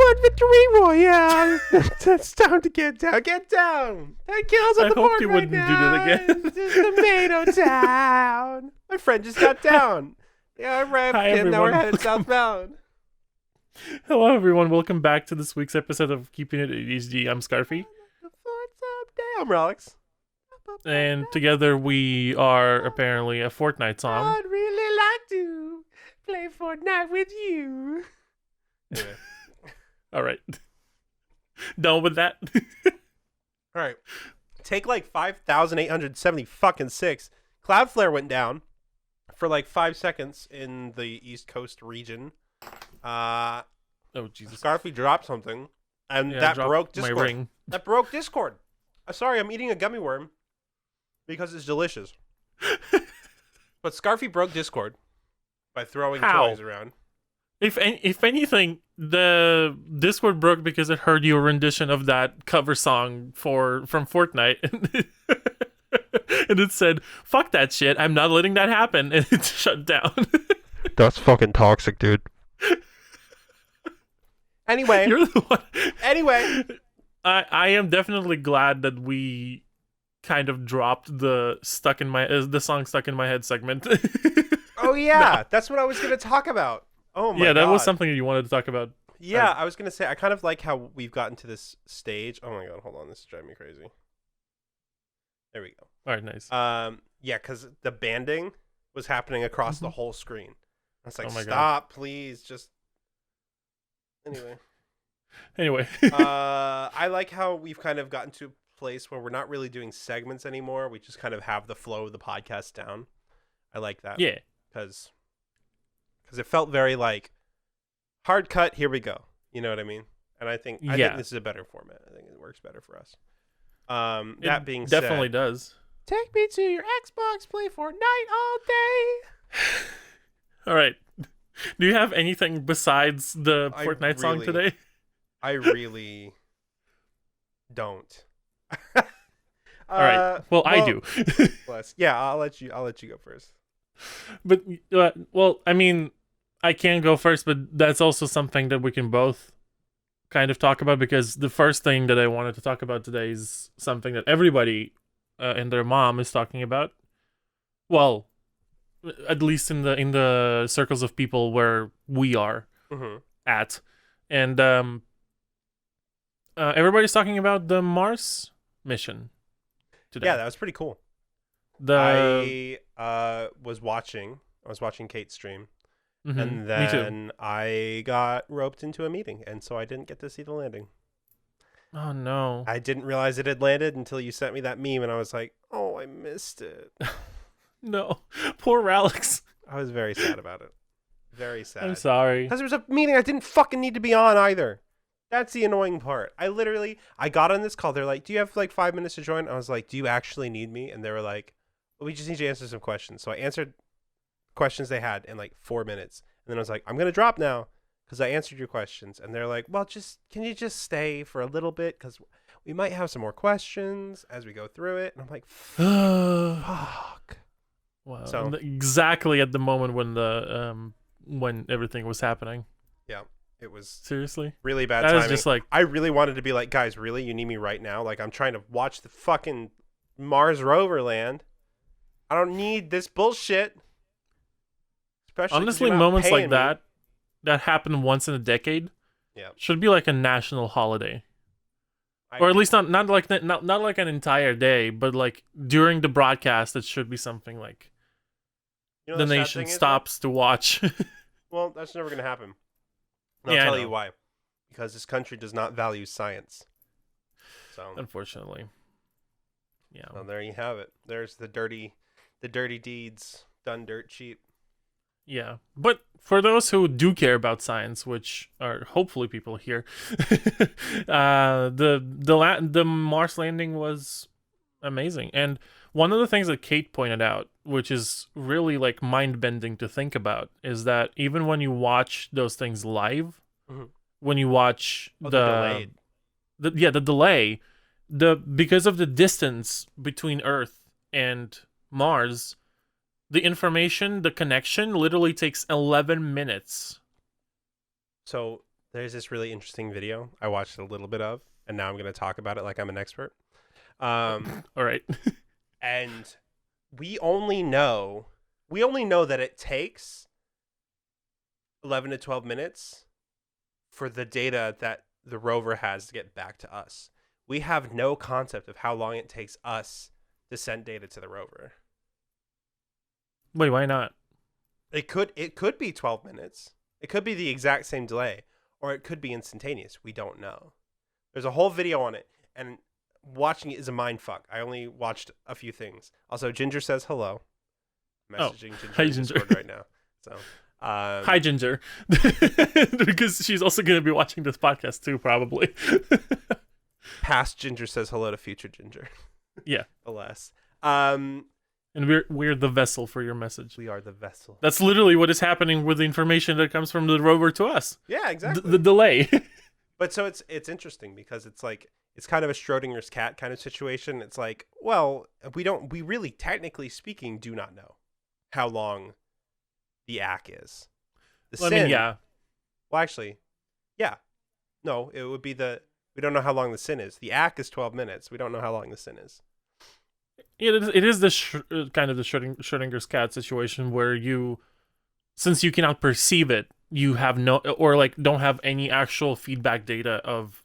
One victory royale. It's time to get down. Get down. 10 kills on I the hope board you right wouldn't do now. that again. This is Tomato Town. My friend just got down. Yeah, I'm right. Hi, Now we're everyone. headed southbound. Hello, everyone. Welcome back to this week's episode of Keepin ADHD. I'm Scarfee, I'm Rahlyx. and together we are apparently a Fortnite song. I'd really like to play Fortnite with you. Anyway. All right, done with that. All right. Take like 5,870 fucking 6. Cloudflare went down for like 5 seconds in the East Coast region. Oh Jesus! Scarfee dropped something, and Yeah, that dropped broke my Discord. ring. That broke Discord. Sorry, I'm eating a gummy worm because it's delicious. But Scarfee broke Discord by throwing How? toys around. If anything, the Discord broke because it heard your rendition of that cover song from Fortnite, and it said, "Fuck that shit! I'm not letting that happen," and it shut down. That's fucking toxic, dude. Anyway, You're the one. Anyway, I am definitely glad that we kind of dropped the the song stuck in my head segment. oh yeah, that's what I was gonna talk about. Oh my god. Yeah, that was something that you wanted to talk about. Yeah, I was gonna say I kind of like how we've gotten to this stage. Oh my god, hold on, this is driving me crazy. There we go. All right, nice. Yeah, because the banding was happening across the whole screen. I was like, Oh my God. stop, please, just. Anyway, Anyway, I like how we've kind of gotten to a place where we're not really doing segments anymore. We just kind of have the flow of the podcast down. I like that. yeah, because it felt very like hard cut. Here we go. You know what I mean? And I think Yeah. this is a better format. I think it works better for us. it That being definitely said, does. take me to your Xbox, play Fortnite all day. All right. Do you have anything besides the I Fortnite song really- today? I really don't. All right. Well, I do. Bless. Yeah, I'll let you go first. But well, I mean, I can go first, but that's also something that we can both kind of talk about, because the first thing that I wanted to talk about today is something that everybody and their mom is talking about. Well, at least in the circles of people where we are Mm-hmm. at, and everybody's talking about the Mars mission today. Yeah, that was pretty cool. the I was watching Kate's stream. Mhm, And me too. then I got roped into a meeting, and so I didn't get to see the landing. Oh no. I didn't realize it had landed until you sent me that meme, and I was like, oh, I missed it. No. Poor Rahlyx. I was very sad about it. Very I'm sad. sorry. Because there was a meeting I didn't fucking need to be on either. That's the annoying part. I got on this call. They're like, do you have like 5 minutes to join? I was like, do you actually need me? And they were like, well, we just need you to answer some questions. So I answered questions they had in like 4 minutes. And then I was like, I'm going to drop now because I answered your questions. And they're like, well, can you just stay for a little bit? Because we might have some more questions as we go through it. And I'm like, fuck. Wow. So- And exactly at the moment when everything was happening. Yeah, it was Seriously? really bad That timing. is just like, I really wanted to be like, guys, really? You need me right now? Like, I'm trying to watch the fucking Mars rover land. I don't need this bullshit. Especially 'cause honestly, you're not moments paying like me. that happen once in a decade. Yeah. Should be like a national holiday. I Or at agree. least not like an entire day, but like during the broadcast it should be something like You know the sad nation thing is, stops to watch. though? Well, that's never going to happen. And Yeah, I I'll tell know. you why. Because this country does not value science. So, Unfortunately. Yeah. well, there you have it. There's the dirty deeds done dirt cheap. Yeah, but for those who do care about science, which are hopefully people here, the Mars landing was amazing. And one of the things that Kate pointed out, which is really like mind bending to think about, is that even when you watch those things live, Mhm. when you watch Oh, the delayed. the delay, because of the distance between Earth and Mars, the information, the connection literally takes 11 minutes. So there's this really interesting video I watched a little bit of, and now I'm going to talk about it like I'm an expert. All right. And we only know that it takes 11 to 12 minutes for the data that the rover has to get back to us. We have no concept of how long it takes us to send data to the rover. Wait, why not? It could be 12 minutes. It could be the exact same delay, or it could be instantaneous. We don't know. There's a whole video on it, and watching it is a mind fuck. I only watched a few things. Also, Ginger says hello. Messaging Ginger hi, in Ginger. Discord right now. So, hi, Ginger. Because she's also going to be watching this podcast too, probably. Past Ginger says hello to future Ginger. Yeah. Alas. And we're the vessel for your message. We are the vessel. That's literally what is happening with the information that comes from the rover to us. Yeah, exactly. The delay. But so it's interesting because it's like it's kind of a Schrodinger's cat kind of situation. It's like, well, we really technically speaking do not know how long the ACK is. I mean, yeah. Well, actually, yeah. No, it would be we don't know how long the sin is. The ACK is 12 minutes. We don't know how long the sin is. It is the kind of the Schrodinger's cat situation where since you cannot perceive it, you have no, or like don't have any actual feedback data of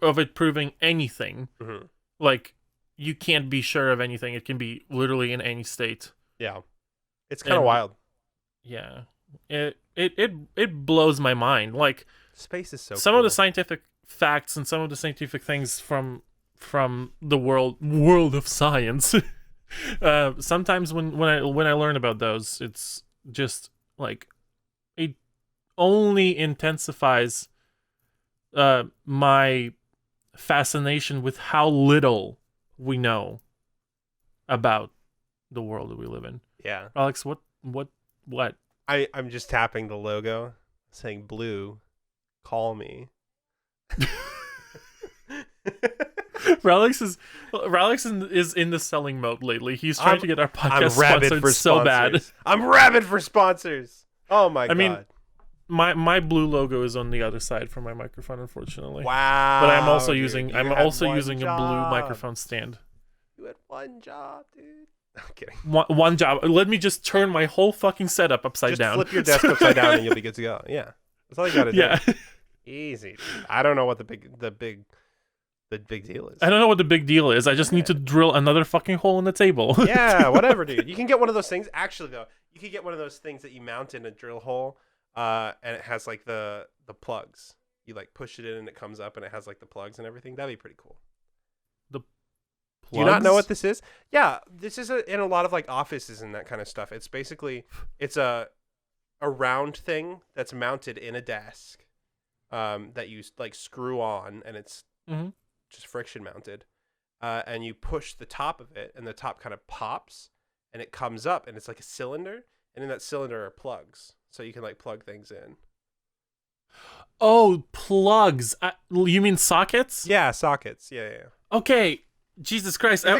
it proving anything. Mm-hmm. Like you can't be sure of anything. It can be literally in any state. Yeah, it's kind of wild. Yeah, it blows my mind. Like space is so. Some cool. of the scientific facts and some of the scientific things from the world of science. Sometimes when I learn about those, it's just like it only intensifies my fascination with how little we know about the world that we live in. Yeah, Alex, what? I'm just tapping the logo, saying blue. Call me. Rahlyx is in the selling mode lately. He's trying to get our podcast sponsored so bad. I'm rabid for sponsors. Oh my god. I mean, my blue logo is on the other side for my microphone, unfortunately. Wow. But I'm also dude, using a blue microphone stand. You had one job, dude. I'm kidding. One job. Let me just turn my whole fucking setup upside down. Just flip your desk upside down and you'll be good to go. Yeah. That's all you gotta do. Yeah. Easy. Dude. I don't know what the big deal is. I don't know what the big deal is. I just need to drill another fucking hole in the table. Yeah, whatever, dude. You can get one of those things. Actually, though, you could get one of those things that you mount in a drill hole, and it has like the plugs. You like push it in and it comes up and it has like the plugs and everything. That'd be pretty cool. The plugs? Do you not know what this is? Yeah, this is in a lot of like offices and that kind of stuff. It's basically a round thing that's mounted in a desk, that you like screw on, and it's just friction mounted, and you push the top of it, and the top kind of pops, and it comes up, and it's like a cylinder, and in that cylinder are plugs, so you can like plug things in. Oh, plugs. You mean sockets? Yeah, sockets. Yeah. Okay. Jesus Christ. I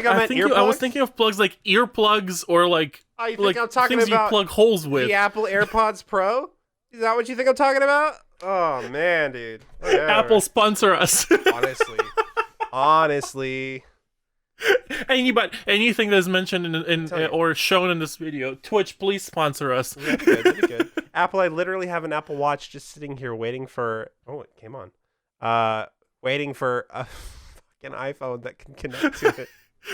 was thinking of plugs like earplugs or like, you think I'm talking things about you plug holes with. The Apple AirPods Pro? Is that what you think I'm talking about? Oh, man, dude. Whatever. Apple sponsor us. Honestly. Anything that's mentioned in or shown in this video, Twitch, please sponsor us. That'd be good. Apple, I literally have an Apple Watch just sitting here waiting for. Oh, it came on. Waiting for a fucking iPhone that can connect to it.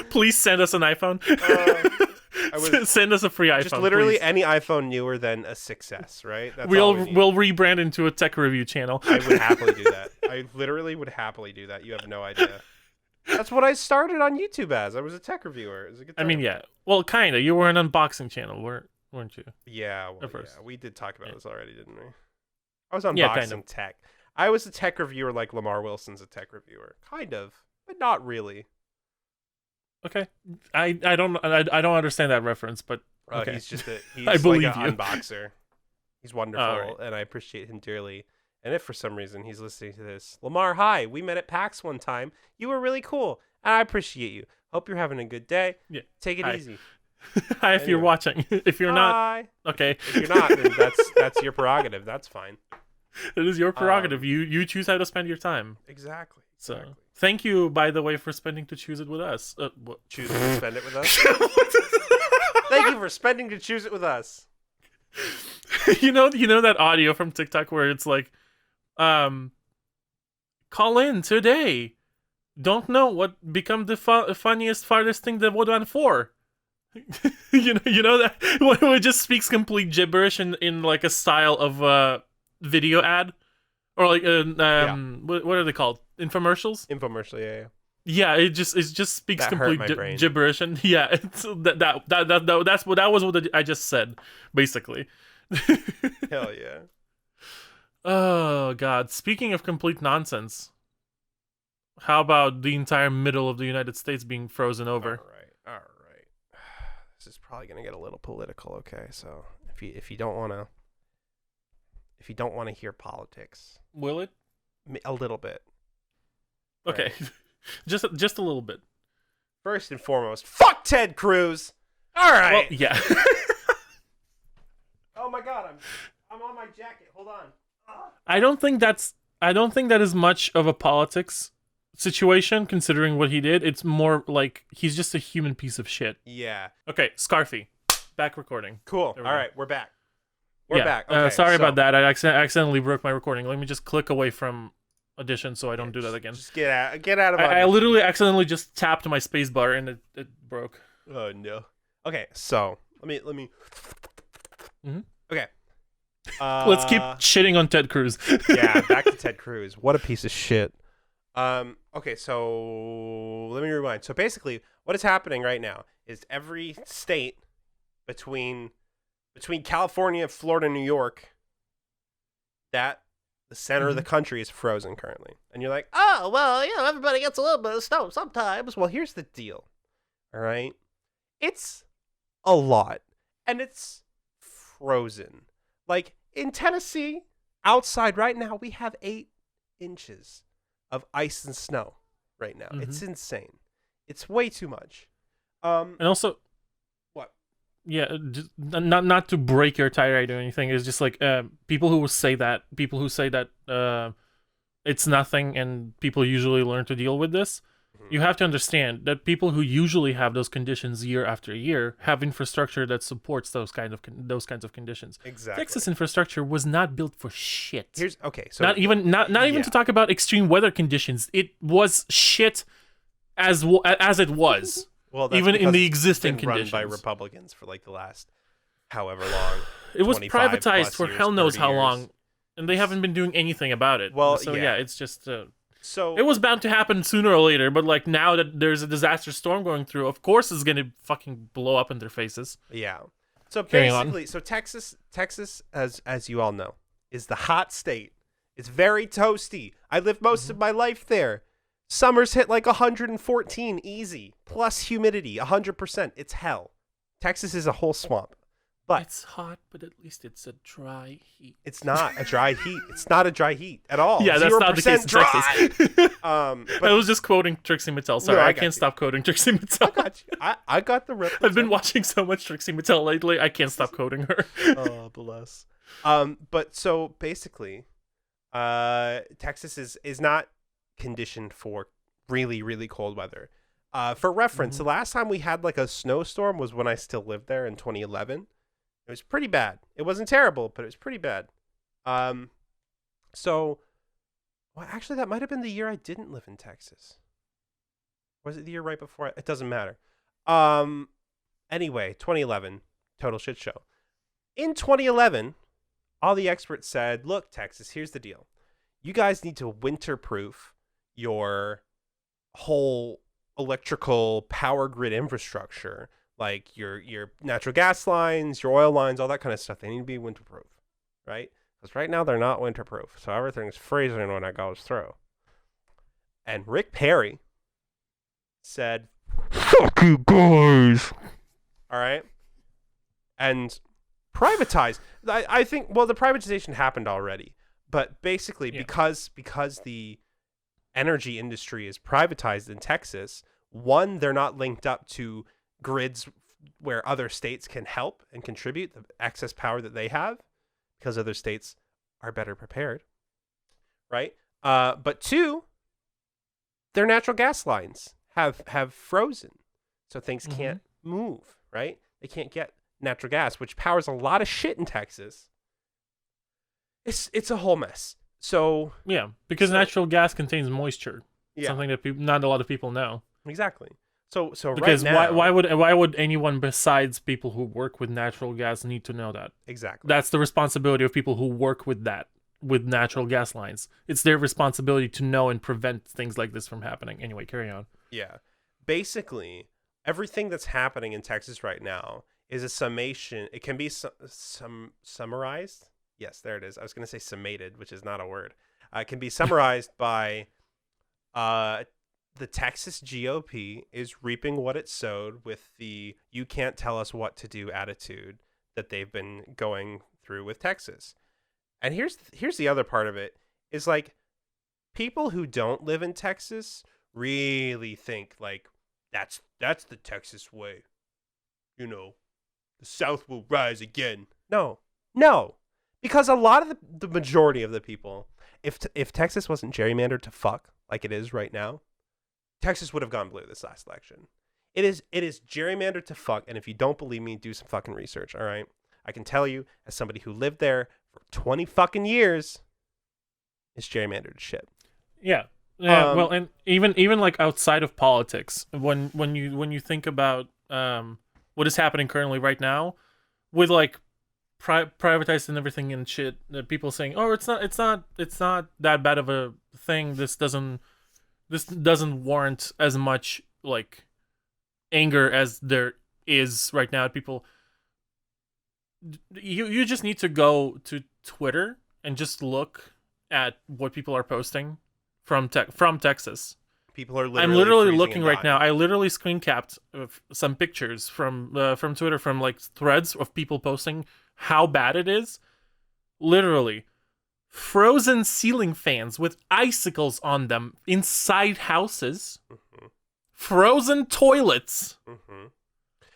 Please send us an iPhone. Send us a free iPhone. Just literally please. any iPhone newer than a 6S, right? That's we'll rebrand into a tech review channel. I would happily do that. I literally would happily do that. You have no idea. That's what I started on YouTube as. I was a tech reviewer. It was a good time. I mean, yeah. Well, kind of. You were an unboxing channel, weren't you? Yeah. Well, at first. Yeah. We did talk about this already, didn't we? I was unboxing tech. I was a tech reviewer like Lamar Wilson's a tech reviewer. Kind of, but not really. Okay. I don't understand that reference, but okay. He's I believe like an you. Unboxer. He's wonderful, right. And I appreciate him dearly. And if for some reason he's listening to this, Lamar, hi, we met at PAX one time. You were really cool, and I appreciate you. Hope you're having a good day. Yeah. Take it easy. Hi, if you're watching. If you're not, okay. If you're not, then that's your prerogative. That's fine. It is your prerogative. You choose how to spend your time. Exactly. So thank you, by the way, for spending to choose it with us. Choosing to spend it with us. Thank you for spending to choose it with us. You know that audio from TikTok where it's like, call in today. Don't know what become the funniest, farthest thing that would want for. you know that when it just speaks complete gibberish in like a style of video ad, or like what are they called? Infomercials. Infomercial, yeah. Yeah, it just speaks That hurt complete my brain. gibberish, and yeah, it's, that was what I just said, basically. Hell yeah. Oh god! Speaking of complete nonsense, how about the entire middle of the United States being frozen over? All right. This is probably gonna get a little political, okay? So if you don't wanna hear politics, Will it? a little bit. Okay, Right. just a little bit. First and foremost, fuck Ted Cruz. All right. Well, yeah. Oh my god, I'm on my jacket. Hold on. I don't think that is much of a politics situation, considering what he did. It's more like he's just a human piece of shit. Yeah. Okay, Scarfee, back recording. Cool. All There we go. right, we're back. We're back. Okay, Sorry so about that. I accidentally broke my recording. Let me just click away from Audition so I don't do that again. Just get out of I Audition. literally accidentally just tapped my space bar and it broke. Oh no. Okay, so let me. Mhm. Okay. Let's keep shitting on Ted Cruz. Yeah, back to Ted Cruz. What a piece of shit. Okay, so let me rewind. So basically, what is happening right now is every state between California, Florida, New York, that the center of the country is frozen currently. And you're like, oh, well, everybody gets a little bit of snow sometimes. Well, here's the deal. All right? It's a lot. And it's frozen. Like, in Tennessee, outside right now, we have 8 inches of ice and snow right now. Mhm. It's insane. It's way too much. And also, What? yeah, just, not to break your tirade or anything. It's just like people who say that it's nothing, and people usually learn to deal with this. You have to understand that people who usually have those conditions year after year have infrastructure that supports those kinds of conditions. Exactly. Texas infrastructure was not built for shit. So Not even yeah. to talk about extreme weather conditions. It was shit as it was. Well, that's even in because the it's existing been run conditions. by Republicans for like the last however long. It was 25 privatized plus for years, hell knows 30 how years. long, and they haven't been doing anything about it. Well, so yeah. it's just So it was bound to happen sooner or later. But like now that there's a disaster storm going through, of course it's gonna fucking blow up in their faces. yeah. So Carry on. basically, so Texas, as you all know, is the hot state. It's very toasty. I lived most of my life there. Summers hit like 114 easy, plus humidity 100%. It's hell. Texas is a whole swamp. But It's hot, but at least it's a dry heat. it's not a dry heat. It's not a dry heat at all. Yeah, that's not the case in dry. Texas. But I was just quoting Trixie Mattel. Sorry, No, I I got can't you. stop quoting Trixie Mattel. I got you. I got the rip. I've been watching so much Trixie Mattel lately. I can't stop quoting her. Oh, bless. But so basically, Texas is not conditioned for really, really cold weather. For reference, the last time we had like a snowstorm was when I still lived there in 2011. It was pretty bad. It wasn't terrible, but it was pretty bad. So, well, actually, that might have been the year I didn't live in Texas. Was it the year right before? It doesn't matter. Anyway, 2011, total shit show. In 2011, all the experts said, look, Texas, here's the deal. You guys need to winterproof your whole electrical power grid infrastructure, like your natural gas lines, your oil lines, all that kind of stuff. They need to be winterproof, right? Because right now they're not winterproof, so everything's freezing when it goes through. And Rick Perry said, fuck you guys. All right? And privatize. I think, well, the privatization happened already. But basically, because the energy industry is privatized in Texas, one, they're not linked up to grids where other states can help and contribute the excess power that they have, because other states are better prepared, right? But two, their natural gas lines have frozen, so things can't move, right? They can't get natural gas, which powers a lot of shit in Texas. It's a whole mess. So Yeah, because natural gas contains moisture. yeah, Something that not a lot of people know. exactly. So Because right now, why would anyone besides people who work with natural gas need to know that? exactly. That's the responsibility of people who work with natural gas lines. It's their responsibility to know and prevent things like this from happening. Anyway, carry on. Yeah. Basically, everything that's happening in Texas right now is a summation. It can be summarized. Yes, there it is. I was going to say summated, which is not a word. It can be summarized by the Texas GOP is reaping what it sowed with the "you can't tell us what to do" attitude that they've been going through with Texas. And here's the other part of it is like people who don't live in Texas really think like that's the Texas way. You know, the South will rise again. No. Because a lot of the majority of the people, if Texas wasn't gerrymandered to fuck like it is right now, Texas would have gone blue this last election. It is gerrymandered to fuck, and if you don't believe me, do some fucking research, all right? I can tell you, as somebody who lived there for 20 fucking years, it's gerrymandered to shit. Yeah. Well, and even like outside of politics, when you think about what is happening currently right now, with like privatized and everything and shit, people saying, "Oh, it's not that bad of a thing. This doesn't warrant as much like anger as there is right now." People, you just need to go to Twitter and just look at what people are posting from Texas. People are literally I'm literally looking and right dying. now. I literally screen capped some pictures from Twitter, from like threads of people posting how bad it is. Literally frozen ceiling fans with icicles on them inside houses, frozen toilets,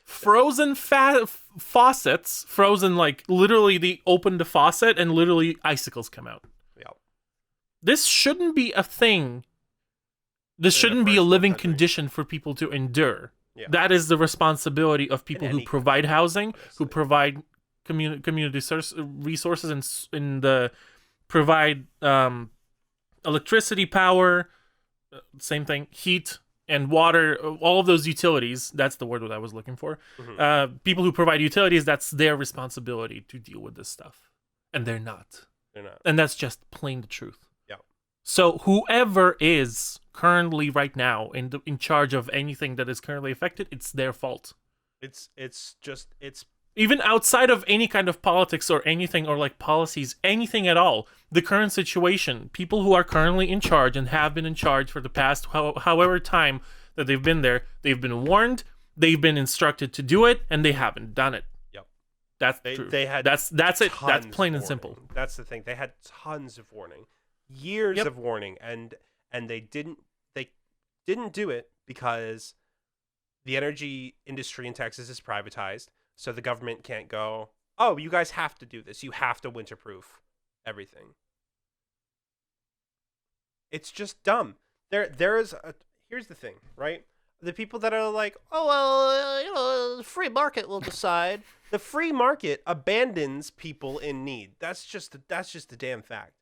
frozen faucets, frozen, like literally they open the faucet and literally icicles come out. Yep. This shouldn't be a thing. This shouldn't be a living condition for people to endure. Yeah. That is the responsibility of people who provide housing, who provide community resources, and provide electricity, power, same thing, heat and water, all of those utilities. That's the word that I was looking for. People who provide utilities, that's their responsibility to deal with this stuff. And they're not. And that's just plain the truth. Yeah. So whoever is currently right now in charge of anything that is currently affected, it's their fault. It's even outside of any kind of politics or anything, or like policies, anything at all, the current situation, people who are currently in charge and have been in charge for the past however time that they've been there, they've been warned, they've been instructed to do it, and they haven't done it. Yep. That's true. They had that's it. That's plain and simple. That's the thing. They had tons of warning, years of warning, and they didn't do it because the energy industry in Texas is privatized. So the government can't go, "Oh, you guys have to do this. You have to winterproof everything." It's just dumb. Here's the thing, right? The people that are like, "Oh, well, the free market will decide." The free market abandons people in need. That's just a damn fact.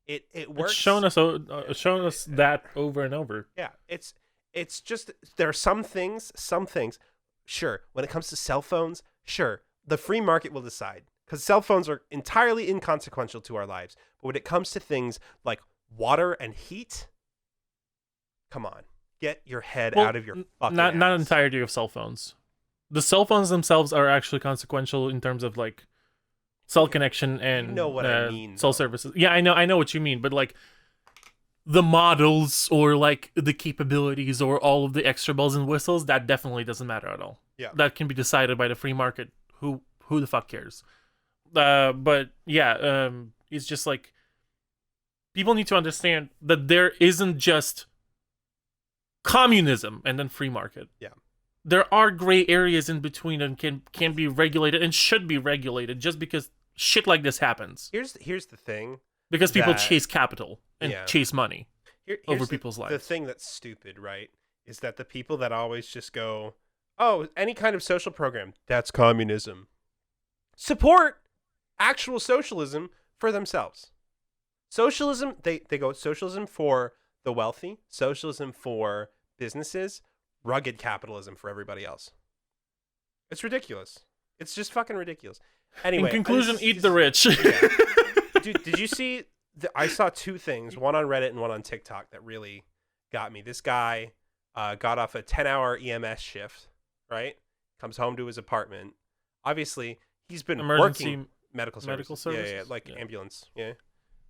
It works. It's shown us that over and over. Yeah, it's just there are some things. Sure, when it comes to cell phones, sure, the free market will decide, because cell phones are entirely inconsequential to our lives. But when it comes to things like water and heat, come on, get your head out of your fucking ass. Not entirety of cell phones. The cell phones themselves are actually consequential in terms of like cell connection and you know what I mean, cell services. Yeah, I know what you mean, but like the models or like the capabilities or all of the extra bells and whistles, that definitely doesn't matter at all. Yeah, that can be decided by the free market. Who the fuck cares? But yeah, it's just like people need to understand that there isn't just communism and then free market. Yeah, there are gray areas in between and can be regulated and should be regulated. Just because shit like this happens. Here's the thing. Because people that- chase capital and Yeah. chase money here's over people's the lives. thing that's stupid, right, is that the people that always just go, oh, any kind of social program, that's communism. Support actual socialism for themselves. Socialism, they go socialism for the wealthy, socialism for businesses, rugged capitalism for everybody else. It's ridiculous. It's just fucking ridiculous. Anyway, In conclusion, this- eat the rich. Yeah. Dude, did you see? I saw two things, one on Reddit and one on TikTok, that really got me. This guy got off a 10-hour EMS shift, right? Comes home to his apartment. Obviously, he's been Emergency working medical services. services? Yeah, like Yeah. ambulance. Yeah.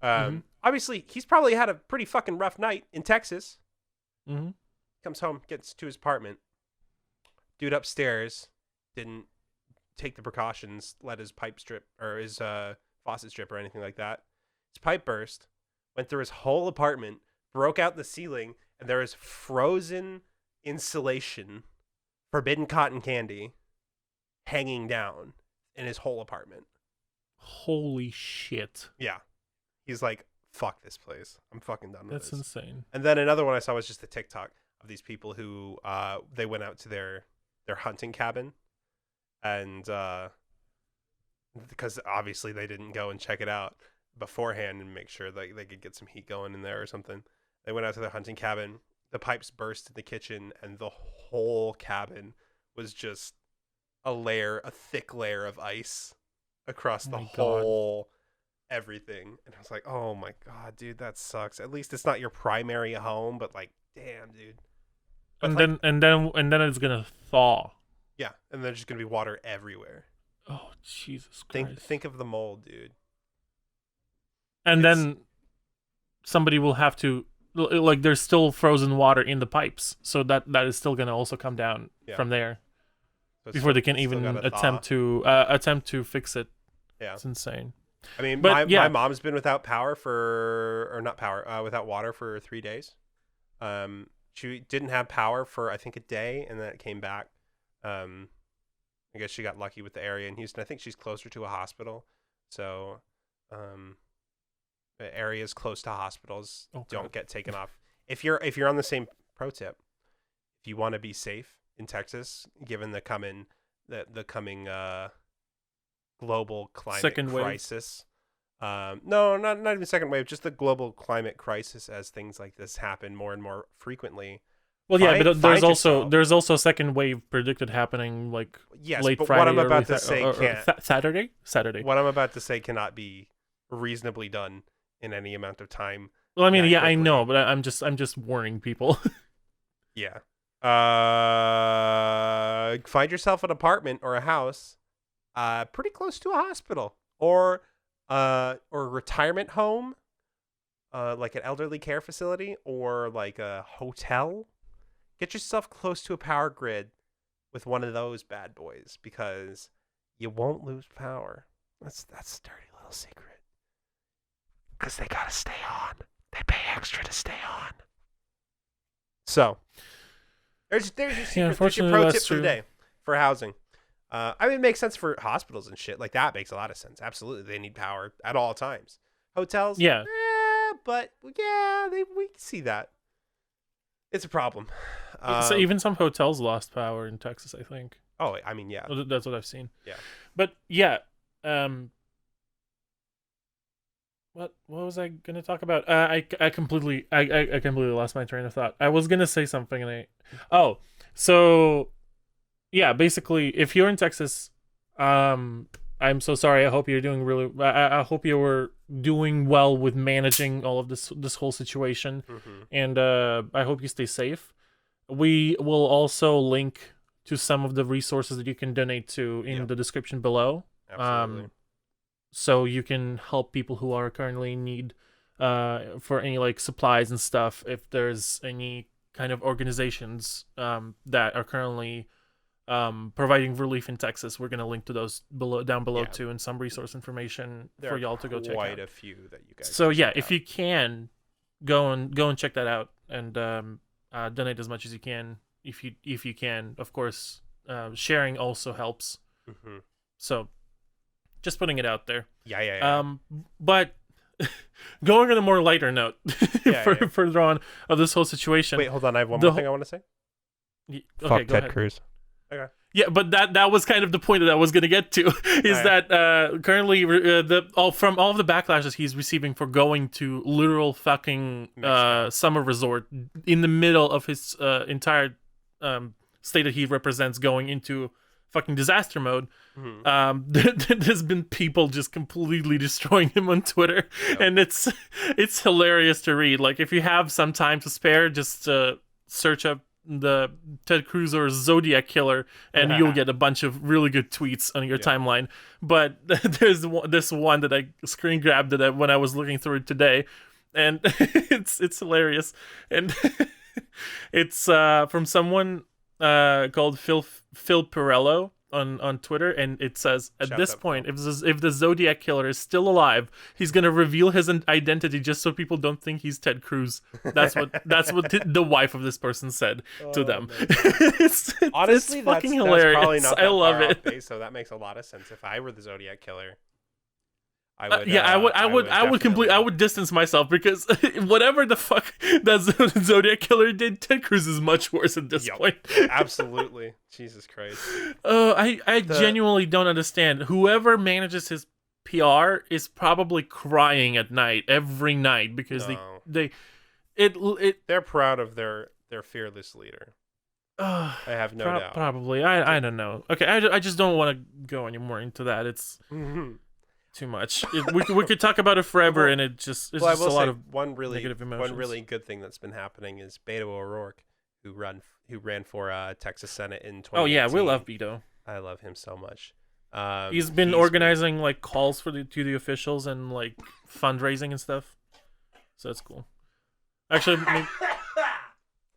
Mhm. Obviously, he's probably had a pretty fucking rough night in Texas. Mm-hmm. Comes home, gets to his apartment. Dude upstairs didn't take the precautions, let his pipe strip or his faucet strip or anything like that. His pipe burst, went through his whole apartment, broke out the ceiling, and there is frozen insulation, forbidden cotton candy, hanging down in his whole apartment. Holy shit. Yeah. He's like, fuck this place. I'm fucking done with That's this. insane. And then another one I saw was just a TikTok of these people who they went out to their hunting cabin, and because obviously they didn't go and check it out beforehand and make sure they could get some heat going in there or something. They went out to their hunting cabin. The pipes burst in the kitchen, and the whole cabin was just a thick layer of ice across the my God. whole everything. And I was like, oh my God, dude, that sucks. At least it's not your primary home, but like, damn, dude. But And then it's gonna thaw. yeah, and there's just gonna be water everywhere. Oh Jesus Christ. Think of the mold, dude. And it's- then somebody will have to, like, there's still frozen water in the pipes, so that is still gonna also come down Yeah. from there So it's before they can still even gotta thaw. attempt to fix it. Yeah. It's insane. I mean, But, my mom's been without power without water for 3 days. She didn't have power for I think a day, and then it came back. I guess she got lucky with the area in Houston. I think she's closer to a hospital, so the areas close to hospitals don't get taken off. If you're on the same pro tip, if you want to be safe in Texas, given the coming global climate Second wave. crisis. No, not even second wave, just the global climate crisis as things like this happen more and more frequently. Well, yeah, but Find yourself. there's also a second wave predicted happening, like, Yes, late but Friday. what I'm early about to say can't. Saturday. What I'm about to say cannot be reasonably done in any amount of time. Well, I mean, that yeah, I quickly. know, but I'm just warning people. Yeah. Find yourself an apartment or a house, pretty close to a hospital or a retirement home, like an elderly care facility or like a hotel. Get yourself close to a power grid with one of those bad boys, because you won't lose power. That's a dirty little secret. Because they gotta stay on. They pay extra to stay on. So there's your secret. There's your unfortunately, pro that's tip for the true. day for housing. I mean, it makes sense for hospitals and shit. Like, that makes a lot of sense. Absolutely, they need power at all times. Hotels, Yeah. but yeah, we can see that. It's a problem. So even some hotels lost power in Texas, I think. Oh, I mean, yeah. Well, that's what I've seen. Yeah. But yeah, what was I gonna talk about? I completely lost my train of thought. I was gonna say something, and so yeah, basically, if you're in Texas, I'm so sorry. I hope you're doing I hope you were doing well with managing all of this whole situation, and I hope you stay safe. We will also link to some of the resources that you can donate to in the description below. Absolutely. So you can help people who are currently in need for any, like, supplies and stuff. If there's any kind of organizations that are currently providing relief in Texas, we're gonna link to those down below too, and some resource information for y'all to go check out. Quite a few that you guys. So can yeah, check if out. you can, go and check that out, and donate as much as you can. If you can, of course, sharing also helps. Mhm. So just putting it out there. Yeah. But going on a more lighter note, Yeah. further on of this whole situation. Wait, hold on. I have one more thing I want to say. Okay, Fuck go Ted ahead. Cruz. Okay. Yeah, but that was kind of the point that I was going to get to, is that currently from all of the backlashes he's receiving for going to literal fucking summer resort in the middle of his entire state that he represents going into fucking disaster mode. There's been people just completely destroying him on Twitter, and it's hilarious to read. Like, if you have some time to spare, just search up the Ted Cruz or Zodiac Killer, and you'll get a bunch of really good tweets on your timeline. But there's this one that I screen grabbed when I was looking through it today, and it's hilarious, and it's from someone called Phil Pirello on Twitter, and it says, at this point, if the Zodiac Killer is still alive, he's gonna reveal his identity just so people don't think he's Ted Cruz. That's what the wife of this person said to them. Honestly, it's fucking hilarious. Probably not I love it. Base, so that makes a lot of sense. If I were the Zodiac Killer, I would. I would distance myself, because whatever the fuck that Zodiac Killer did, Ted Cruz is much worse at this point. Absolutely. Jesus Christ. I genuinely don't understand. Whoever manages his PR is probably crying at night every night, because they're proud of their fearless leader. I have no doubt. Probably. I don't know. Okay, I just don't want to go any more into that. It's too much. We could talk about it forever, and it's just a lot of negative emotions. One really good thing that's been happening is Beto O'Rourke, who ran for Texas Senate in 2018. Oh yeah, we love Beto. I love him so much. He's been organizing like calls to the officials and like fundraising and stuff. So that's cool. Actually,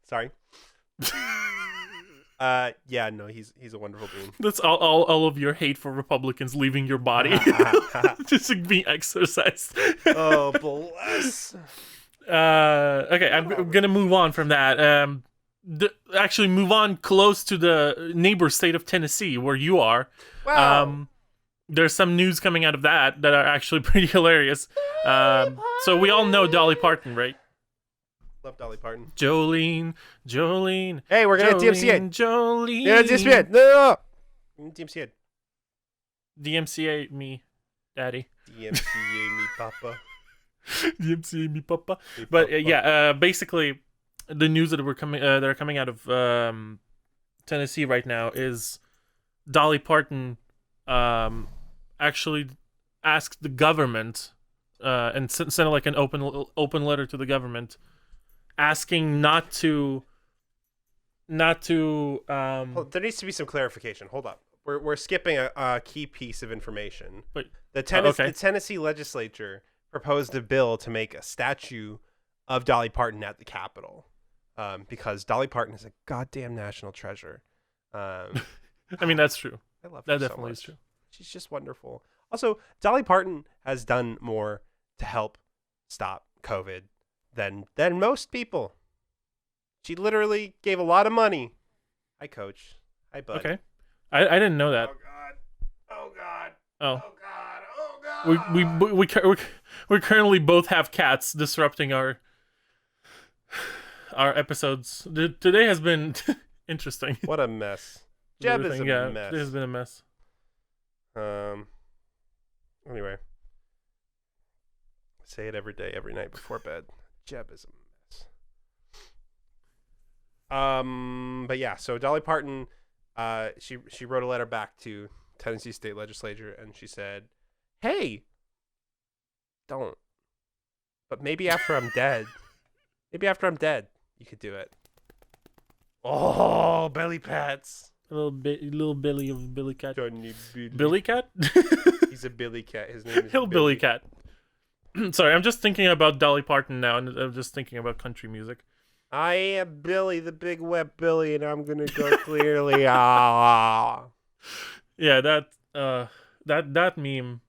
sorry. Yeah, no, he's a wonderful being. That's all of your hate for Republicans leaving your body, just like being exercised. Oh, bless. Okay, I'm gonna move on from that. Actually, move on close to the neighbor state of Tennessee, where you are. Wow. There's some news coming out of that are actually pretty hilarious. So we all know Dolly Parton, right? Love Dolly Parton. Jolene. Hey, we're gonna DMCA. Jolene. Yeah, DMCA. No. DMCA. DMCA me, daddy. DMCA me, papa. DMCA me, papa. But basically, the news that are coming out of Tennessee right now is Dolly Parton actually asked the government and sent like an open letter to the government, asking not to there needs to be some clarification. Hold up. We're skipping a key piece of information. Wait, the Tennessee legislature proposed a bill to make a statue of Dolly Parton at the Capitol, because Dolly Parton is a goddamn national treasure. I mean, that's true. I love her that definitely so much. is true. She's just wonderful. Also, Dolly Parton has done more to help stop COVID than most people. She literally gave a lot of money. Hi, Coach. Hi, Bud. Okay, I didn't know that. Oh God. Oh. Oh God. We currently both have cats disrupting our episodes. Today has been interesting. What a mess. Jeb is a mess. It has been a mess. Anyway, say it every day, every night before bed. Jeb is a mess. But yeah, so Dolly Parton, she wrote a letter back to Tennessee State Legislature, and she said, "Hey, don't. But maybe after I'm dead, you could do it." Oh, belly pats. Little Billy of Billy Cat. Johnny Billy Cat? He's a Billy Cat. His name is Hillbilly Cat. Sorry, I'm just thinking about Dolly Parton now, and I'm just thinking about country music. I am Billy, the big wet Billy, and I'm gonna go clearly. Ah. Yeah, that meme.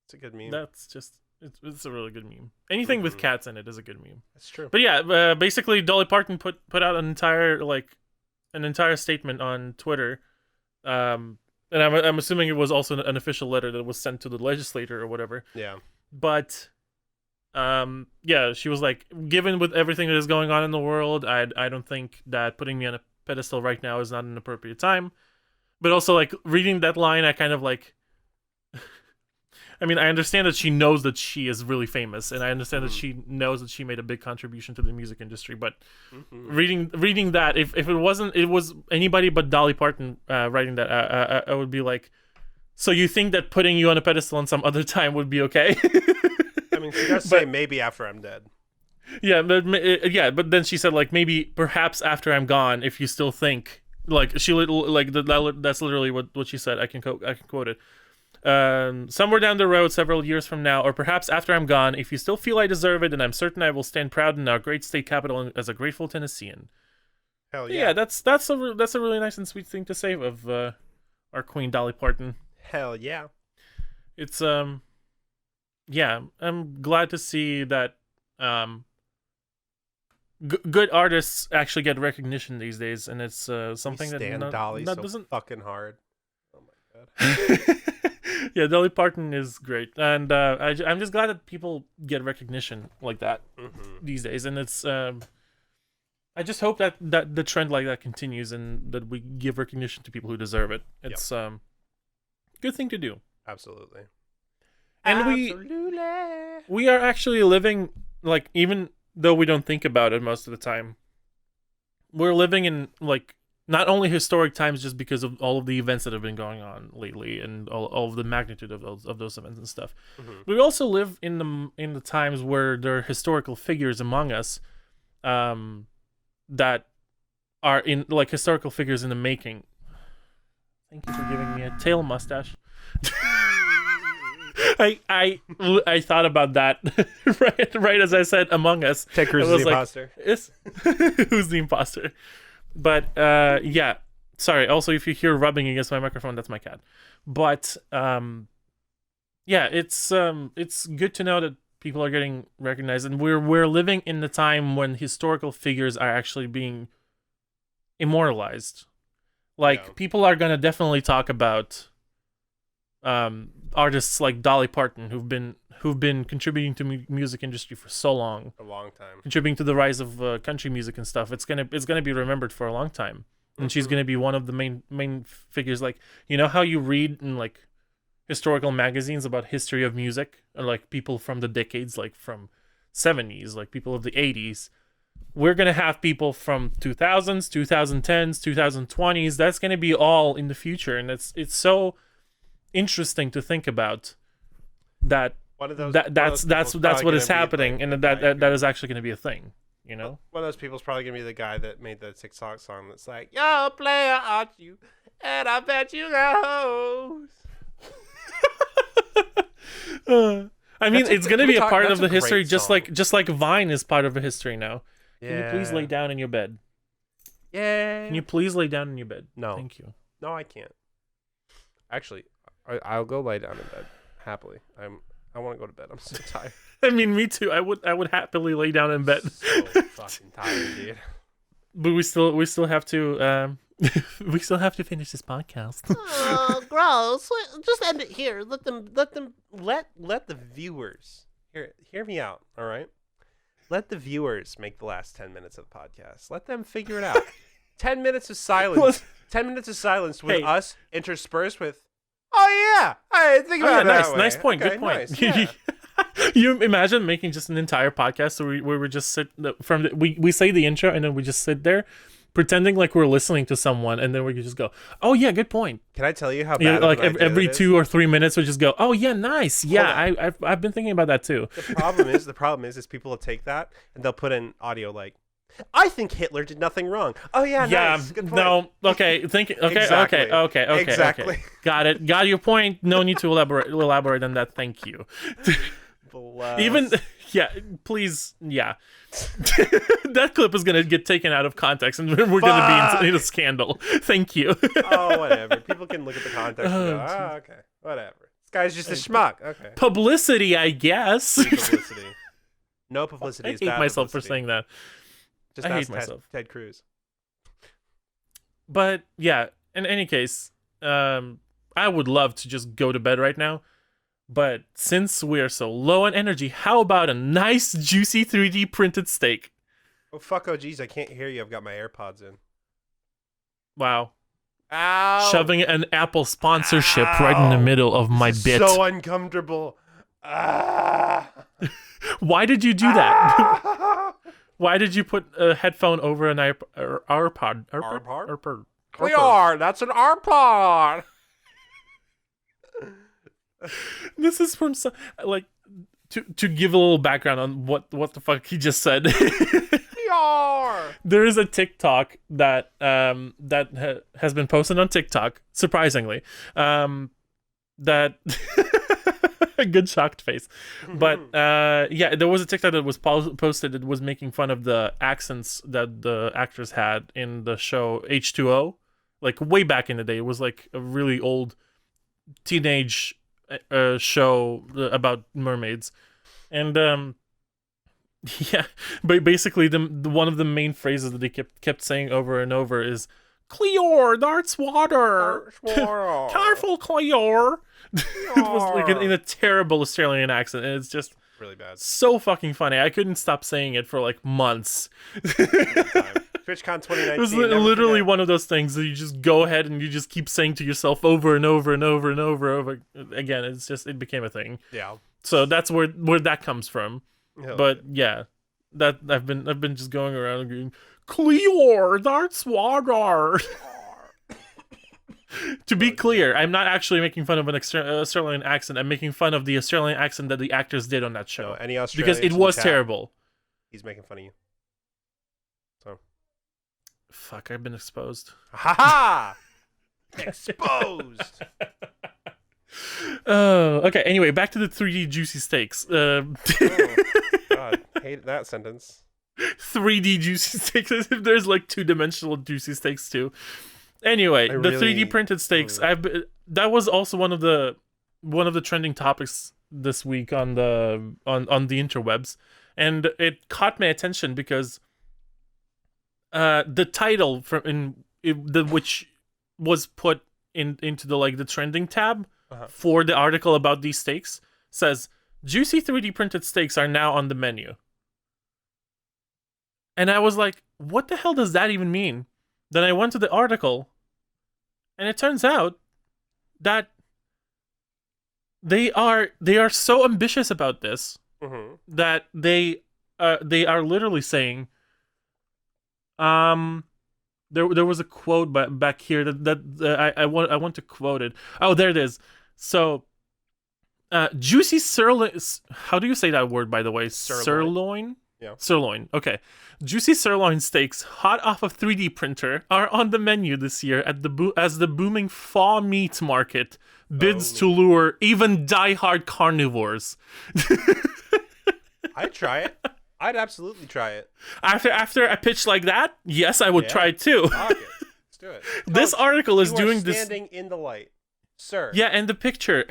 It's a good meme. That's just it's a really good meme. Anything with cats in it is a good meme. That's true. But yeah, basically Dolly Parton put out an entire statement on Twitter, and I'm assuming it was also an official letter that was sent to the legislator or whatever. Yeah. But yeah, she was like, given with everything that is going on in the world, I don't think that putting me on a pedestal right now is not an appropriate time. But also, like, reading that line, I kind of like, I mean, I understand that she knows that she is really famous, and I understand that she knows that she made a big contribution to the music industry. But reading that, if it wasn't, it was anybody but Dolly Parton writing that, I would be like, so you think that putting you on a pedestal in some other time would be okay? I mean, she does say maybe after I'm dead. Yeah, but then she said like maybe perhaps after I'm gone, if you still think like that's literally what she said. I can quote it. Somewhere down the road, several years from now, or perhaps after I'm gone, if you still feel I deserve it, then I'm certain I will stand proud in our great state capital as a grateful Tennessean. Hell yeah! Yeah, that's a really nice and sweet thing to say of our Queen Dolly Parton. Hell yeah! It's yeah, I'm glad to see that good artists actually get recognition these days, and it's something that Dolly so doesn't fucking hard. Oh my god. Yeah, Dolly Parton is great, and I'm just glad that people get recognition like that these days, and it's I just hope that the trend like that continues, and that we give recognition to people who deserve it. It's good thing to do. Absolutely. And we are actually living, like, even though we don't think about it most of the time, we're living in, like, not only historic times just because of all of the events that have been going on lately and all of the magnitude of those events and stuff. We also live in the times where there are historical figures among us that are in, like, historical figures in the making. Thank you for giving me a tail mustache. I thought about that right as I said Among Us. Ted Cruz is the imposter. Who's the imposter? But yeah, sorry. Also, if you hear rubbing against my microphone, that's my cat. But yeah, it's good to know that people are getting recognized, and we're living in the time when historical figures are actually being immortalized. Like, people are gonna definitely talk about artists like Dolly Parton who've been contributing to music industry for so long, a long time, contributing to the rise of country music and stuff. It's gonna be remembered for a long time, and she's gonna be one of the main figures. Like, you know how you read in, like, historical magazines about history of music, or like people from the decades, like from 70s, like people of the 80s. We're gonna have people from 2000s, 2010s, 2020s. That's gonna be all in the future, and it's so interesting to think about that. That's what is happening, and that is actually going to be a thing, you know. One of those people's probably going to be the guy that made the TikTok song that's like, "Yo, player, aren't you? And I bet you got hoes." I mean, it's going to be a part of the history, just like Vine is part of the history now. Yeah. Can you please lay down in your bed? Yeah. Can you please lay down in your bed? No. Thank you. No, I can't. Actually, I'll go lay down in bed happily. I want to go to bed. I'm so tired. I mean, me too. I would happily lay down in bed. So fucking tired, dude. But we still have to we still have to finish this podcast. Oh, gross! Just end it here. Let the viewers hear me out. All right. Let the viewers make the last 10 minutes of the podcast. Let them figure it out. 10 minutes of silence. 10 minutes of silence with us interspersed with, "Oh yeah, I think about it." Nice point. Okay, good point. Nice, yeah. You imagine making just an entire podcast so we were just sit from we say the intro and then we just sit there pretending like we're listening to someone, and then we could just go, "Oh yeah, good point." Can I tell you how bad? Like every 2 or 3 minutes we just go, "Oh yeah, nice. Yeah, I've been thinking about that too." The problem is people will take that and they'll put in audio like, "I think Hitler did nothing wrong." Oh yeah, nice. Good point. No, okay, Exactly. Okay. Exactly. Got it. Got your point. No need to elaborate on that. Thank you. Even please, that clip is gonna get taken out of context, and we're gonna be in a scandal. Thank you. Oh, whatever. People can look at the context and go, "Oh, okay, whatever. This guy's just a schmuck." Okay. Publicity, I guess. Publicity. No publicity is bad. I hate myself publicity. for saying that. Just I hate myself. Ted Cruz. But yeah, in any case, I would love to just go to bed right now. But since we are so low on energy, how about a nice, juicy 3D printed steak? Oh, fuck, oh, geez, I can't hear you. I've got my AirPods in. Wow. Ow! Shoving an Apple sponsorship right in the middle of my This is bit. so uncomfortable. Ah! Why did you do that? Why did you put a headphone over an AirPod? AirPod? Clear! That's an AirPod! This is from like to give a little background on what the fuck he just said. There is a TikTok that has been posted on TikTok, surprisingly. That a good shocked face. But yeah, there was a TikTok that was posted that was making fun of the accents that the actors had in the show H2O, like way back in the day. It was like a really old teenage show about mermaids. And yeah, but basically the one of the main phrases that they kept saying over and over is Cleor, that's water. Careful, Cleor. It was like in a terrible Australian accent, and it's just really bad. So fucking funny. I couldn't stop saying it for like months. TwitchCon 2019. It was literally one of those things that you just go ahead and you just keep saying to yourself over and over and over and over again. It's just, it became a thing. Yeah. So that's where that comes from. Hell but yeah, that I've been just going around and going, Cleor, that's water. To be clear, I'm not actually making fun of an Australian accent. I'm making fun of the Australian accent that the actors did on that show. No, any Australians because it was terrible. He's making fun of you. So. Fuck, I've been exposed. Ha ha! Exposed! Oh, okay. Anyway, back to the 3D juicy steaks. Oh, God, hate that sentence. 3D juicy steaks. As if there's like two-dimensional juicy steaks too. Anyway, the 3D printed steaks. That was also one of the trending topics this week on the interwebs, and it caught my attention because the title which was put into the trending tab for the article about these steaks says juicy 3D printed steaks are now on the menu. And I was like, what the hell does that even mean? Then I went to the article, and it turns out that they are so ambitious about this that they are literally saying, there was a quote back here that I want to quote it. Oh, there it is. So, juicy sirloin. How do you say that word, by the way? Sirloin. Yeah. Sirloin. Okay. Juicy sirloin steaks, hot off a 3D printer, are on the menu this year as the booming fall meat market bids to lure even die-hard carnivores. I'd try it. I'd absolutely try it. After a pitch like that, yes, I would try it too. Fuck it. Let's do it. This article is doing this. Standing in the light, sir. Yeah, and the picture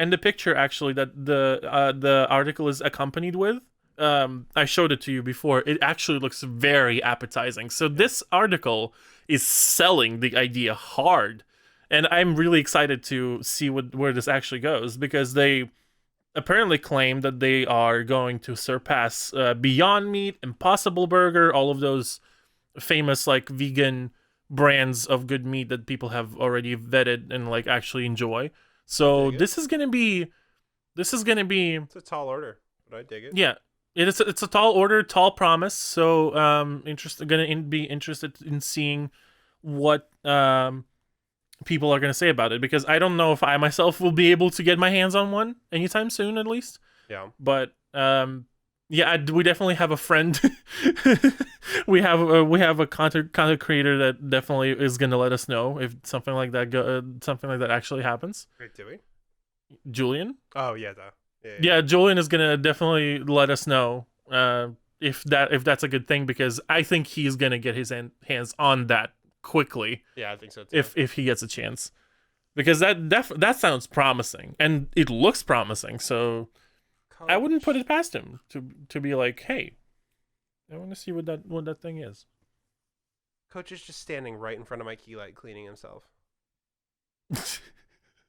actually that the article is accompanied with. I showed it to you before. It actually looks very appetizing. So this article is selling the idea hard, and I'm really excited to see where this actually goes, because they apparently claim that they are going to surpass Beyond Meat, Impossible Burger, all of those famous vegan brands of good meat that people have already vetted and actually enjoy. So this is gonna be. It's a tall order, but I dig it. Yeah. It's a tall order, tall promise. So be interested in seeing what people are gonna say about it, because I don't know if I myself will be able to get my hands on one anytime soon, at least. Yeah. But yeah, we definitely have a friend. we have a content creator that definitely is gonna let us know if something like that actually happens. Wait, do we? Julian. Oh yeah, Yeah, Julian is gonna definitely let us know if that's a good thing, because I think he's gonna get his hands on that quickly. Yeah, I think so too. If he gets a chance, because that sounds promising and it looks promising. So I wouldn't put it past him to be like, hey, I want to see what that thing is. Coach is just standing right in front of my key light cleaning himself.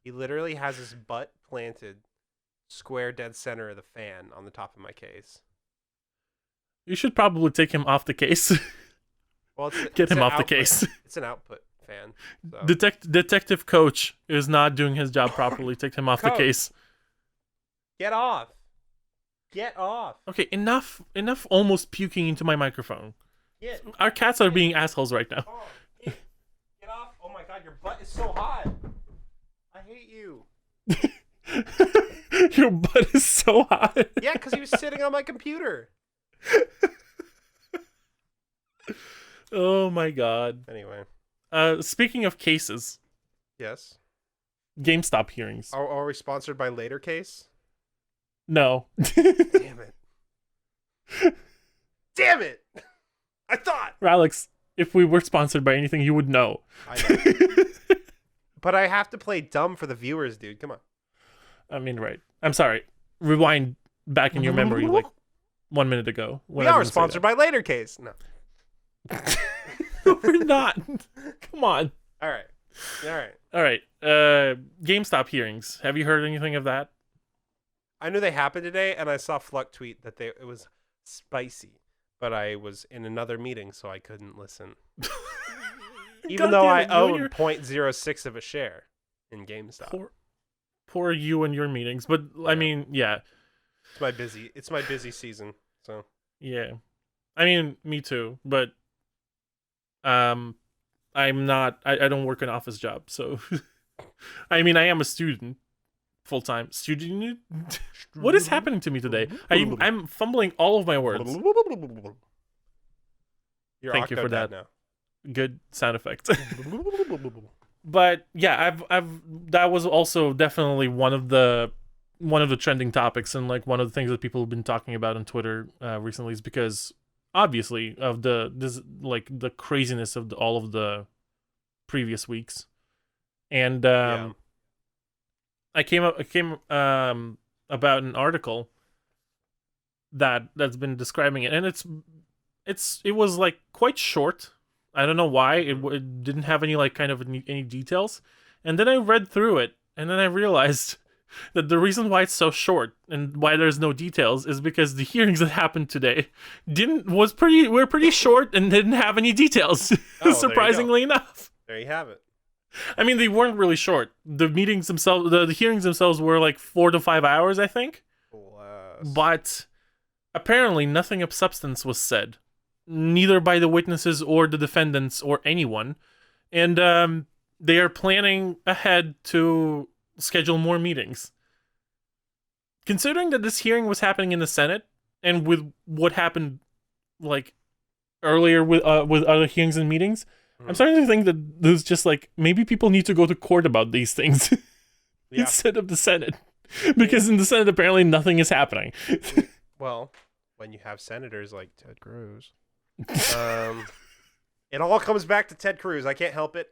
He literally has his butt planted square dead center of the fan on the top of my case. You should probably take him off the case. Well, Get him off the case. It's an output fan. So. Detective Coach is not doing his job properly. Take him off the case. Get off. Get off. Okay, enough almost puking into my microphone. Our cats are being assholes right now. Get off. Oh my god, your butt is so hot. I hate you. Your butt is so hot. Yeah, because he was sitting on my computer. Oh my god. Anyway. Speaking of cases. Yes. GameStop hearings. Are we sponsored by Later Case? No. Damn it. Damn it! I thought! Rahlyx, if we were sponsored by anything, you would know. I know. But I have to play dumb for the viewers, dude. Come on. I mean, right. I'm sorry. Rewind back in your memory like 1 minute ago. We are sponsored by Later Case. No. We're not. Come on. All right. GameStop hearings. Have you heard anything of that? I knew they happened today, and I saw Fluck tweet that it was spicy, but I was in another meeting, so I couldn't listen. Even though I own 0.06 of a share in GameStop. Poor you and your meetings, but I mean, yeah. It's my busy season, so. Yeah. I mean, me too, but I'm not I don't work an office job, so I mean, I am a student, full-time student. What is happening to me today? I'm fumbling all of my words. Thank you for that. Now. Good sound effect. But yeah, that was also definitely one of the trending topics, and like one of the things that people have been talking about on Twitter recently is because obviously of the craziness of all of the previous weeks, and I came about an article that's been describing it, and it was like quite short. I don't know why it didn't have any like kind of any details, and then I read through it, and then I realized that the reason why it's so short and why there's no details is because the hearings that happened today were pretty short and didn't have any details. Surprisingly enough. There you have it. I mean, they weren't really short. The meetings themselves, the hearings themselves were like 4 to 5 hours, I think. But apparently nothing of substance was said, neither by the witnesses or the defendants or anyone. And they are planning ahead to schedule more meetings. Considering that this hearing was happening in the Senate, and with what happened like earlier with other hearings and meetings, I'm starting to think that there's just like maybe people need to go to court about these things instead of the Senate, because in the Senate apparently nothing is happening. Well, when you have senators like Ted Cruz, it all comes back to Ted Cruz. I can't help it.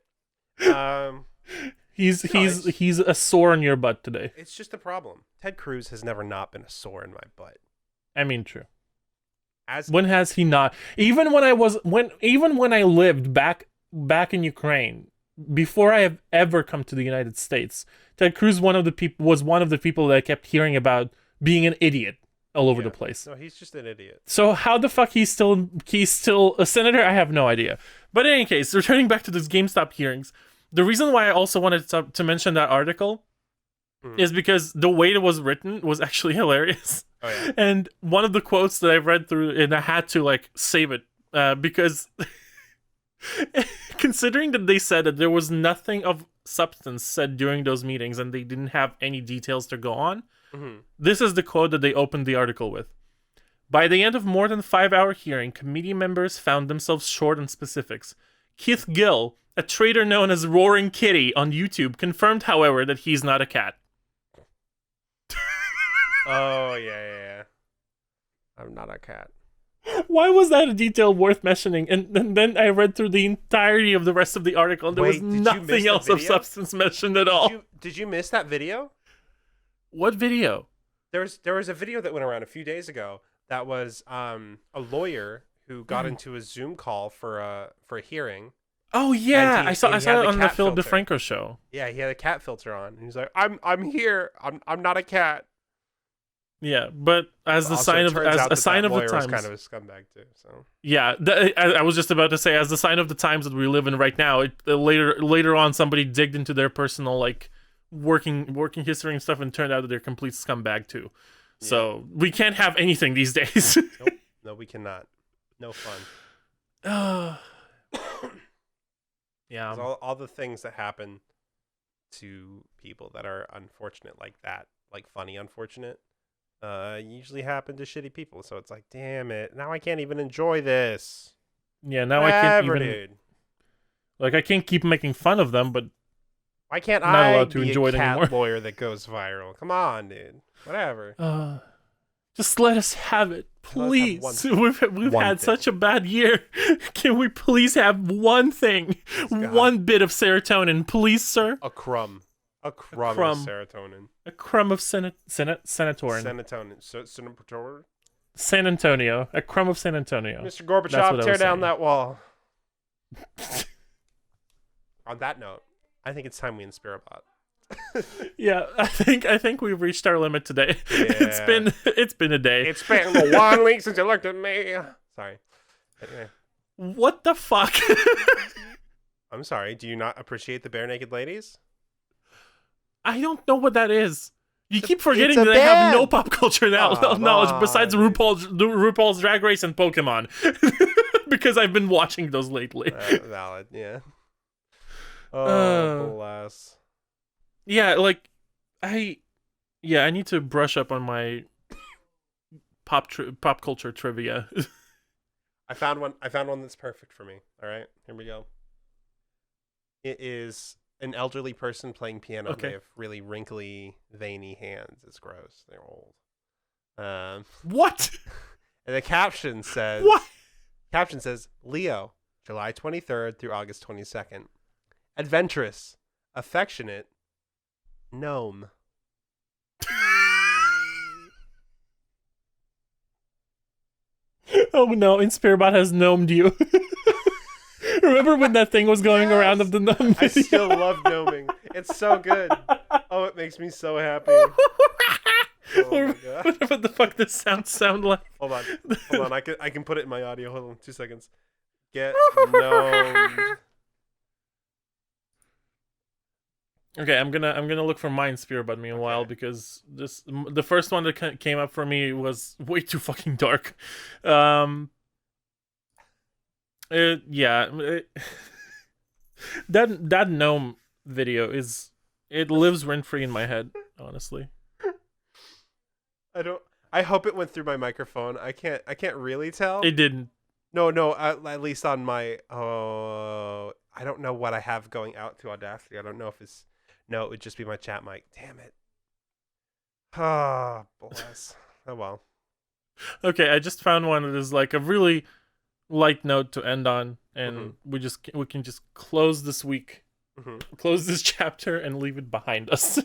He's a sore in your butt today. It's just a problem. Ted Cruz has never not been a sore in my butt. I mean, true. When has he not? Even when I lived back in Ukraine, before I have ever come to the United States, Ted Cruz was one of the people that I kept hearing about being an idiot all over the place. No, he's just an idiot. So how the fuck he's still a senator? I have no idea. But in any case, returning back to this GameStop hearings, the reason why I also wanted to mention that article is because the way it was written was actually hilarious. Oh, yeah. And one of the quotes that I read through, and I had to like save it because considering that they said that there was nothing of substance said during those meetings and they didn't have any details to go on, this is the quote that they opened the article with. By the end of more than 5-hour hearing, committee members found themselves short on specifics. Keith Gill, a trader known as Roaring Kitty on YouTube, confirmed, however, that he's not a cat. Oh, yeah. I'm not a cat. Why was that a detail worth mentioning? And then I read through the entirety of the rest of the article, and there was nothing else of substance mentioned at all. Did you miss that video? What video? There was a video that went around a few days ago that was a lawyer who got into a Zoom call for a hearing. Oh yeah, I saw it on the Philip DeFranco show. Yeah, he had a cat filter on, and he's like, "I'm here. I'm not a cat." Yeah, but as the Also, sign it of turns out a that sign of the lawyer was times. kind of a scumbag too. So Yeah, I was just about to say, as the sign of the times that we live in right now. Later on, somebody digged into their personal like working history and stuff, and turned out that they're complete scumbag too. So we can't have anything these days. nope, no, we cannot. No fun. Yeah. All the things that happen to people that are unfortunate like that, like funny unfortunate, usually happen to shitty people. So it's like, damn it, now I can't even enjoy this. Yeah, now Whatever, I can't even dude. like I can't keep making fun of them, but Why can't not I allowed to be enjoy a it cat anymore. lawyer that goes viral? Come on, dude. Whatever. Just let us have it, please. We've one had thing. such a bad year. Can we please have one thing, one bit of serotonin, please, sir? A crumb of serotonin. A crumb of serotonin. Serotonin. San Antonio. A crumb of San Antonio. Mr. That's Gorbachev, what I tear was down saying. that wall. On that note, I think it's time we inspire about. Yeah, I think we've reached our limit today. Yeah. It's been a day. It's been 1 week since you looked at me. Sorry. Anyway, What the fuck? I'm sorry. Do you not appreciate the bare naked ladies? I don't know what that is. You keep forgetting it's a that I have no band. pop culture Come knowledge on. besides RuPaul's Drag Race and Pokemon, because I've been watching those lately. Valid, yeah. Oh, bless. Yeah, like I need to brush up on my pop culture trivia. I found one that's perfect for me. All right, here we go. It is an elderly person playing piano. Okay. They have really wrinkly, veiny hands. It's gross. They're old. What? And the caption says, What? Caption says, Leo, July 23rd through August 22nd. Adventurous, affectionate, gnome. Oh no, Inspirbot has gnomed you. Remember when that thing was going around of the gnome I video? still love gnoming. It's so good. Oh, it makes me so happy. Oh my God. What the fuck does sound like? Hold on. I can put it in my audio. Hold on, 2 seconds. Get gnomed. Okay, I'm gonna look for my Inspirbot meanwhile, because the first one that came up for me was way too fucking dark. That gnome video lives rent free in my head, honestly. I hope it went through my microphone. I can't really tell. It didn't. No, at least on my I don't know what I have going out to Audacity. I don't know if it's no, it would just be my chat mic. Damn it. Ah, bless. Oh well. Okay, I just found one that is like a really light note to end on, and we can just close this week, close this chapter, and leave it behind us.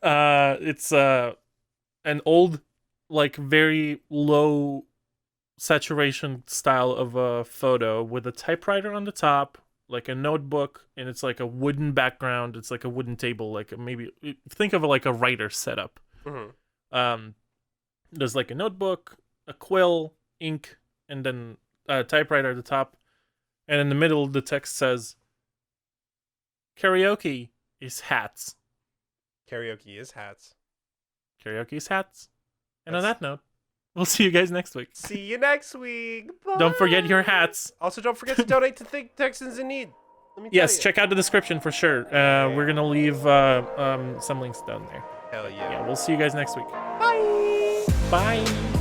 It's an old, like very low saturation style of a photo with a typewriter on the top, like a notebook, and it's like a wooden background. It's like a wooden table, like maybe think of it like a writer setup. There's like a notebook, a quill, ink, and then a typewriter at the top, and in the middle the text says, "Karaoke is hats." Karaoke is hats. Karaoke is hats. And on that note, we'll see you guys next week. See you next week. Bye. Don't forget your hats. Also, don't forget to donate to Think Texans in Need. Let me Yes, tell you. check out the description for sure. We're gonna leave some links down there. Hell yeah. Yeah, we'll see you guys next week. Bye. Bye.